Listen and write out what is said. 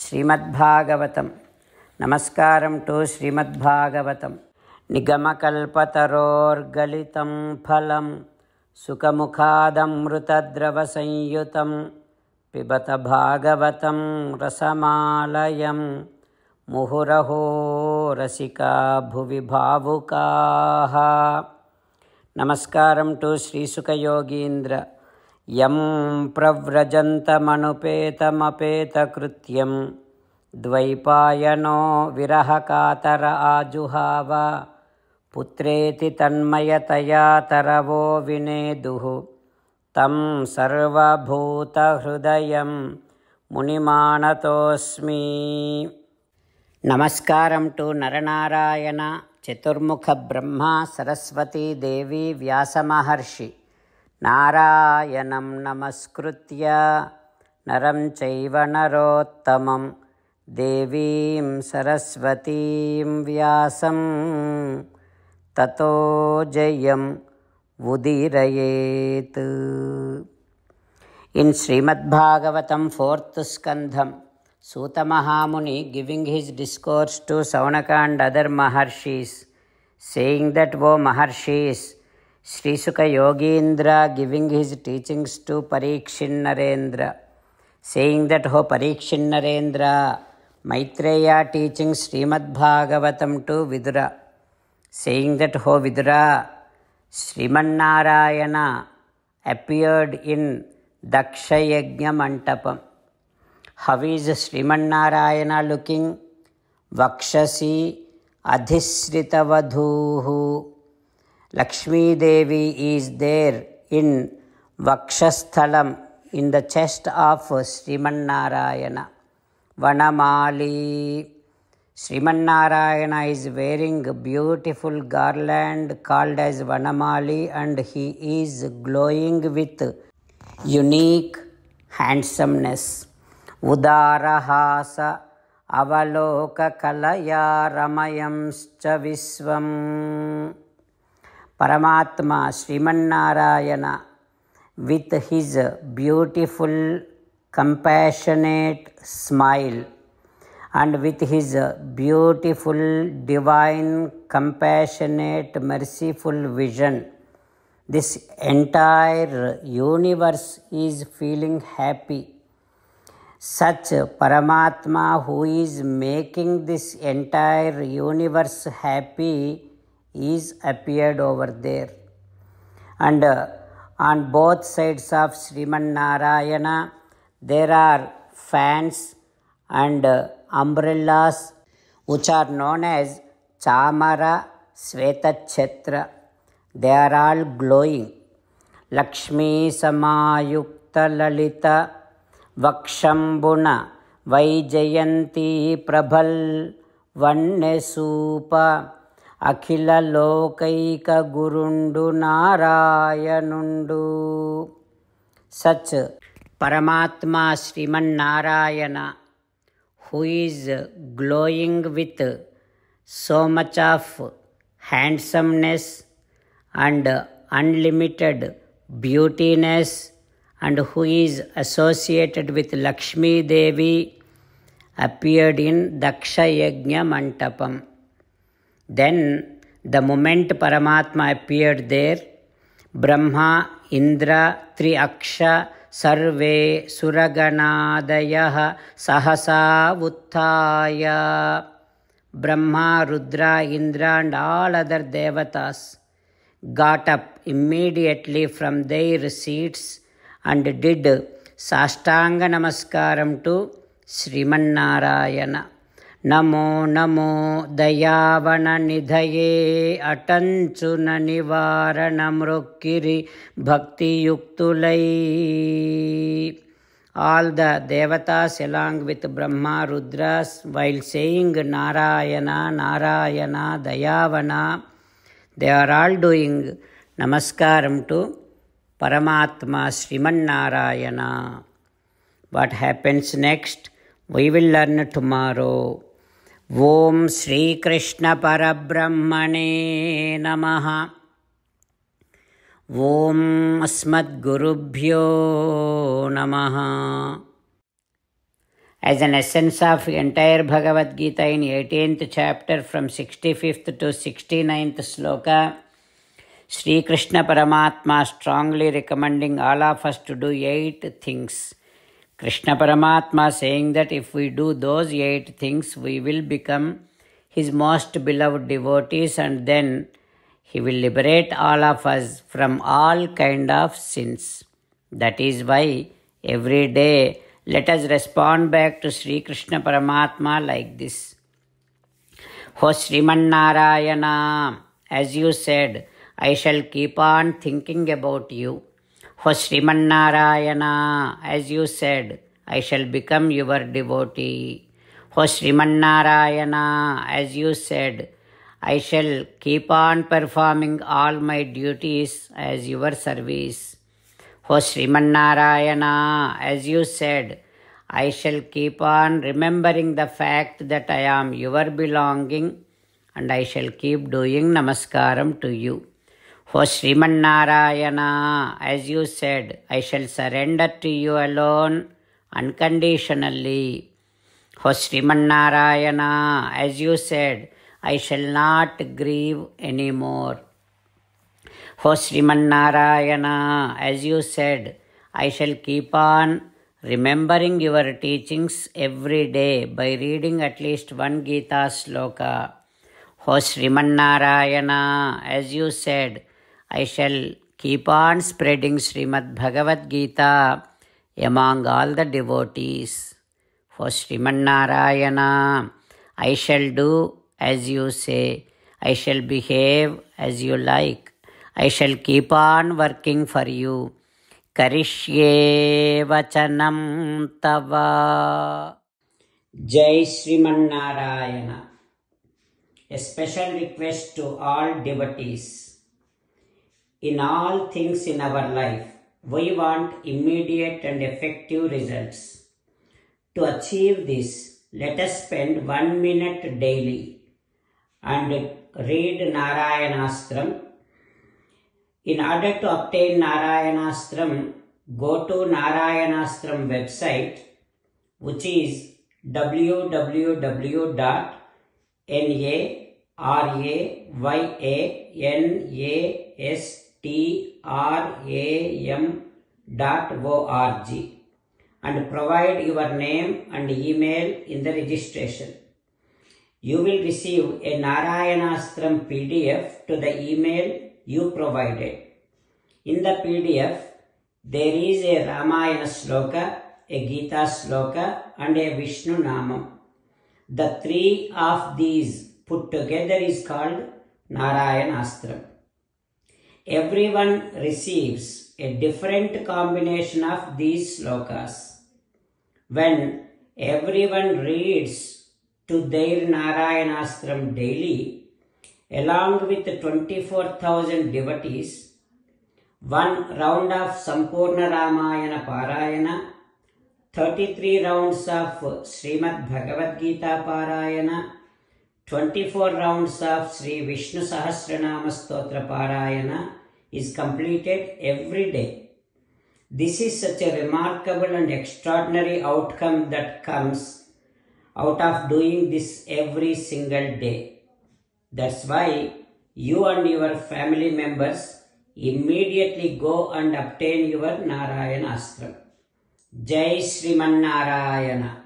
శ్రీమద్భాగవతం. నమస్కారం టు శ్రీమద్భాగవతం. నిగమకల్పతరోర్గలితం ఫలం సుఖముఖాదమృతద్రవసంయుతం పిబత భాగవతం రసమాలయం ముహురహో రసికా భువి భావుకాః. నమస్కారం టు శ్రీసుఖయోగీంద్ర. యం ప్రవ్రజంతమనుపేతమపేతకృత్యం ద్వైపాయనో విరహకాతర ఆజుహావ పుత్రేతి తన్మయతయా తరవో వినేదుః తం సర్వభూతహృదయం మునిమానతోస్మి. నమస్కారం టు నరనారాయణ చతుర్ముఖ బ్రహ్మ సరస్వతీ దేవి వ్యాసమహర్షి. నారాయణం నమస్కృత్య నరం చైవ నరోత్తమం దేవీం సరస్వతీం వ్యాసం తతో జయం ఉదీరయేత్. ఇన్ శ్రీమద్భాగవతం 4th స్కంధం, Suta Mahamuni giving his discourse to Saunaka and other Maharshis, saying that, O Maharshis, Sri Sukha Yogindra giving his teachings to Parikshit Narendra, saying that, O Parikshit Narendra, Maitreya teaching Srimad Bhagavatam to Vidura, saying that, O Vidura, Sriman Narayana appeared in Daksha Yajna Mantapam. How is Sriman Narayana looking? Vakshasi adhisrita vadhuhu. Lakshmi Devi is there in Vakshasthalam, in the chest of Sriman Narayana. Vanamali. Sriman Narayana is wearing a beautiful garland called as Vanamali, and he is glowing with unique handsomeness. ఉదారహాస అవలోక కలయా రమయంశ్చ విశ్వం. పరమాత్మ Srimannarayana with his beautiful compassionate smile and with his beautiful divine compassionate merciful vision, this entire universe is feeling happy. Such Paramatma, who is making this entire universe happy, is appeared over there. And on both sides of Sriman Narayana, there are fans and umbrellas which are known as Chamara, Svetachhatra. They are all glowing. Lakshmi Samayukta Lalita వక్షంబున వైజయంతి ప్రభల్ వన్నెసూప అఖిల లోకైక గురుండు నారాయణుండు. Such పరమాత్మా Sriman Narayana, who is glowing with so much of handsomeness and unlimited beautiness, and who is associated with Lakshmi Devi, appeared in Daksha Yajna Mantapam. Then, the moment Paramatma appeared there, Brahma, Indra, Triaksha, Sarve Suraganadayah Sahasa Utthaya. Brahma, Rudra, Indra and all other devatas got up immediately from their seats and did Sashtanga Namaskaram to Sriman Narayana. Namo Namo Dayavana Nidhaye Atanchuna Nivarana Mrukkiri Bhakti Yuktulai. All the devatas along with Brahma, Rudras, while saying Narayana, Narayana, Dayavana, they are all doing Namaskaram to Paramatma Sriman Narayana. What happens next? We will learn tomorrow. Om Shri Krishna Parabrahmane Namaha. ఓం అస్మద్గురుభ్యో నమః. as an essence of entire Bhagavad Gita in 18th chapter from 65th to 69th sloka, Sri Krishna Paramatma strongly recommending all of us to do 8 things. Krishna Paramatma saying that if we do those 8 things, we will become His most beloved devotees, and then He will liberate all of us from all kind of sins. That is why every day let us respond back to Sri Krishna Paramatma like this. Ho Sriman Narayana, as you said, I shall keep on thinking about you. Ho Sriman Narayana, as you said, I shall become your devotee. Ho Sriman Narayana, as you said, I shall keep on performing all my duties as your service. Ho Sriman Narayana, as you said, I shall keep on remembering the fact that I am your belonging, and I shall keep doing namaskaram to you. Ho Sriman Narayana, as you said, I shall surrender to you alone unconditionally. Ho Sriman Narayana, as you said, I shall not grieve anymore. Ho Sriman Narayana, as you said, I shall keep on remembering your teachings every day by reading at least one Gita sloka. Ho Sriman Narayana, as you said, I shall keep on spreading Srimad Bhagavad Gita among all the devotees. Ho Sriman Narayana, I shall do as you say. I shall behave as you like. I shall keep on working for you. Karishye vachanam tava. Jai Sriman Narayana. A special request to all devotees. In all things in our life, we want immediate and effective results. To achieve this, let us spend 1 minute daily and read Narayanastram. In order to obtain Narayanastram, go to Narayanastram website, which is www.narayanastram.org, and provide your name and email in the registration. You will receive a Narayanastram PDF to the email you provided. In the PDF, there is a Ramayana sloka, a Gita sloka, and a Vishnu Namam. The 3 of these put together is called Narayanastram. Everyone receives a different combination of these slokas. When everyone reads to their Narayanastram daily, along with 24,000 devotees, 1 round of Sampurna Ramayana Parayana, 33 rounds of Srimad Bhagavad Gita Parayana, 24 rounds of Sri Vishnu Sahasranama Stotra Parayana is completed every day. This is such a remarkable and extraordinary outcome that comes out of doing this every single day. That's why you and your family members immediately go and obtain your Narayanastram. Jai Sriman Narayana.